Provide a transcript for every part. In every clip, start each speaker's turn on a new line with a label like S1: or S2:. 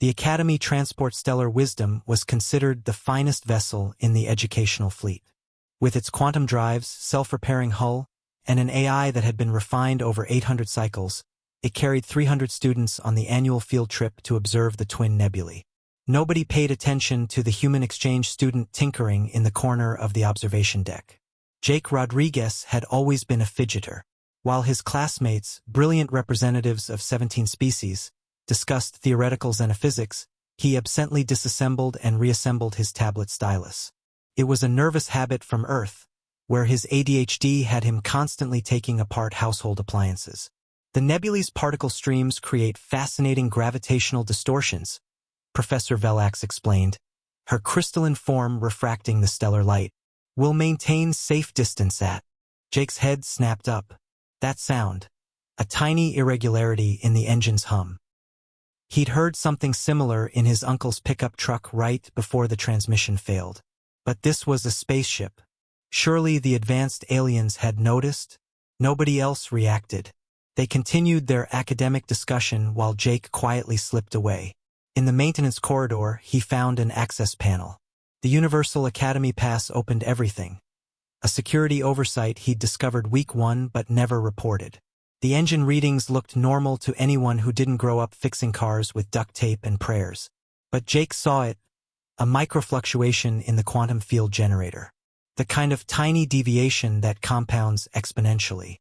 S1: The Academy Transport Stellar Wisdom was considered the finest vessel in the educational fleet. With its quantum drives, self-repairing hull, and an AI that had been refined over 800 cycles, it carried 300 students on the annual field trip to observe the twin nebulae. Nobody paid attention to the human exchange student tinkering in the corner of the observation deck. Jake Rodriguez had always been a fidgeter. While his classmates, brilliant representatives of 17 species, discussed theoreticals and physics, he absently disassembled and reassembled his tablet stylus. It was a nervous habit from Earth, where his ADHD had him constantly taking apart household appliances. The nebulae's particle streams create fascinating gravitational distortions, Professor Velax explained, her crystalline form refracting the stellar light. We'll maintain safe distance at. Jake's head snapped up. That sound. A tiny irregularity in the engine's hum. He'd heard something similar in his uncle's pickup truck right before the transmission failed. But this was a spaceship. Surely the advanced aliens had noticed? Nobody else reacted. They continued their academic discussion while Jake quietly slipped away. In the maintenance corridor, he found an access panel. The Universal Academy Pass opened everything. A security oversight he'd discovered week 1 but never reported. The engine readings looked normal to anyone who didn't grow up fixing cars with duct tape and prayers. But Jake saw it, a microfluctuation in the quantum field generator. The kind of tiny deviation that compounds exponentially.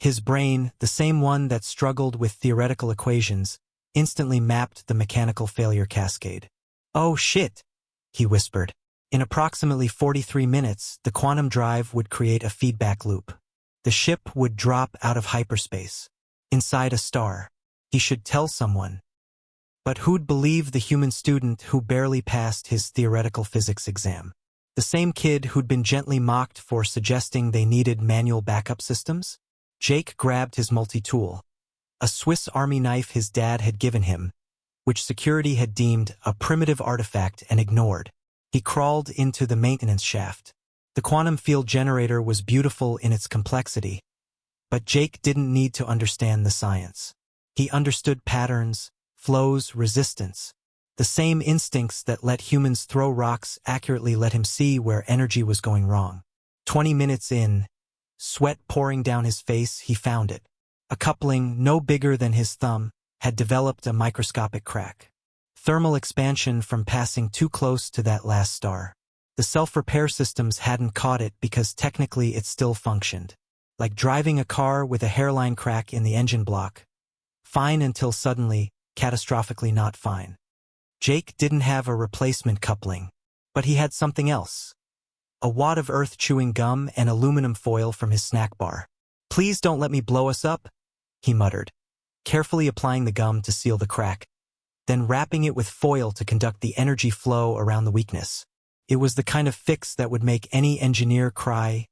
S1: His brain, the same one that struggled with theoretical equations, instantly mapped the mechanical failure cascade. "Oh shit," he whispered. In approximately 43 minutes, the quantum drive would create a feedback loop. The ship would drop out of hyperspace, inside a star. He should tell someone. But who'd believe the human student who barely passed his theoretical physics exam? The same kid who'd been gently mocked for suggesting they needed manual backup systems? Jake grabbed his multi-tool, a Swiss Army knife his dad had given him, which security had deemed a primitive artifact and ignored. He crawled into the maintenance shaft. The quantum field generator was beautiful in its complexity, but Jake didn't need to understand the science. He understood patterns, flows, resistance. The same instincts that let humans throw rocks accurately let him see where energy was going wrong. 20 minutes in, sweat pouring down his face, he found it. A coupling no bigger than his thumb had developed a microscopic crack. Thermal expansion from passing too close to that last star. The self-repair systems hadn't caught it because technically it still functioned. Like driving a car with a hairline crack in the engine block. Fine until suddenly, catastrophically not fine. Jake didn't have a replacement coupling, but he had something else. A wad of earth-chewing gum and aluminum foil from his snack bar. "Please don't let me blow us up," he muttered, carefully applying the gum to seal the crack, then wrapping it with foil to conduct the energy flow around the weakness. It was the kind of fix that would make any engineer cry.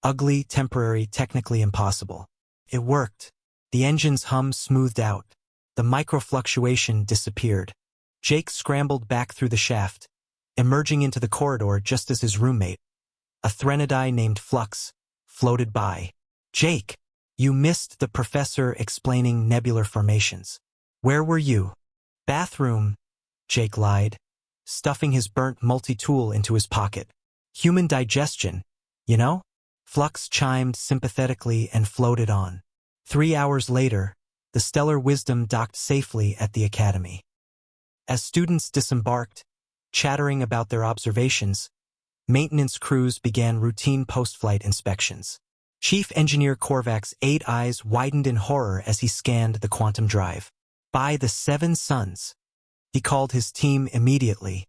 S1: Ugly, temporary, technically impossible. It worked. The engine's hum smoothed out. The microfluctuation disappeared. Jake scrambled back through the shaft, emerging into the corridor just as his roommate, a threnody named Flux, floated by. "Jake, you missed the professor explaining nebular formations. Where were you?" "Bathroom," Jake lied, stuffing his burnt multi-tool into his pocket. "Human digestion, you know?" Flux chimed sympathetically and floated on. 3 hours later, the Stellar Wisdom docked safely at the Academy. As students disembarked, chattering about their observations, maintenance crews began routine post-flight inspections. Chief Engineer Korvac's 8 eyes widened in horror as he scanned the quantum drive. "By the 7 suns," he called his team immediately.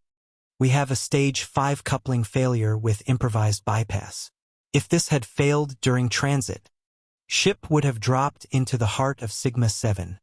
S1: "We have a stage 5 coupling failure with improvised bypass. If this had failed during transit, ship would have dropped into the heart of Sigma 7,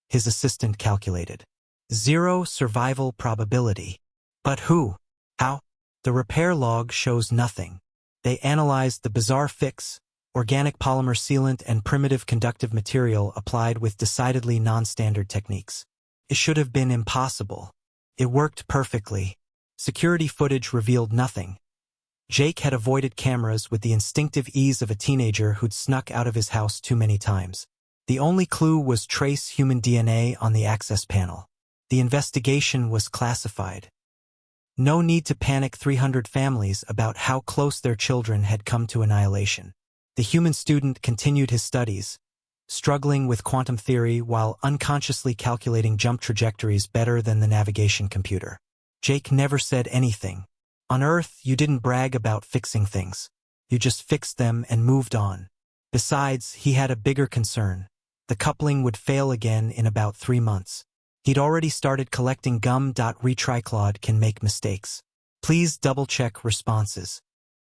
S1: his assistant calculated. 0 survival probability. But who? How? The repair log shows nothing. They analyzed the bizarre fix, organic polymer sealant and primitive conductive material applied with decidedly non-standard techniques. It should have been impossible. It worked perfectly. Security footage revealed nothing. Jake had avoided cameras with the instinctive ease of a teenager who'd snuck out of his house too many times. The only clue was trace human DNA on the access panel. The investigation was classified. No need to panic 300 families about how close their children had come to annihilation. The human student continued his studies, struggling with quantum theory while unconsciously calculating jump trajectories better than the navigation computer. Jake never said anything. On Earth, you didn't brag about fixing things. You just fixed them and moved on. Besides, he had a bigger concern. The coupling would fail again in about 3 months. He'd already started collecting gum. Retriclod can make mistakes. Please double-check responses.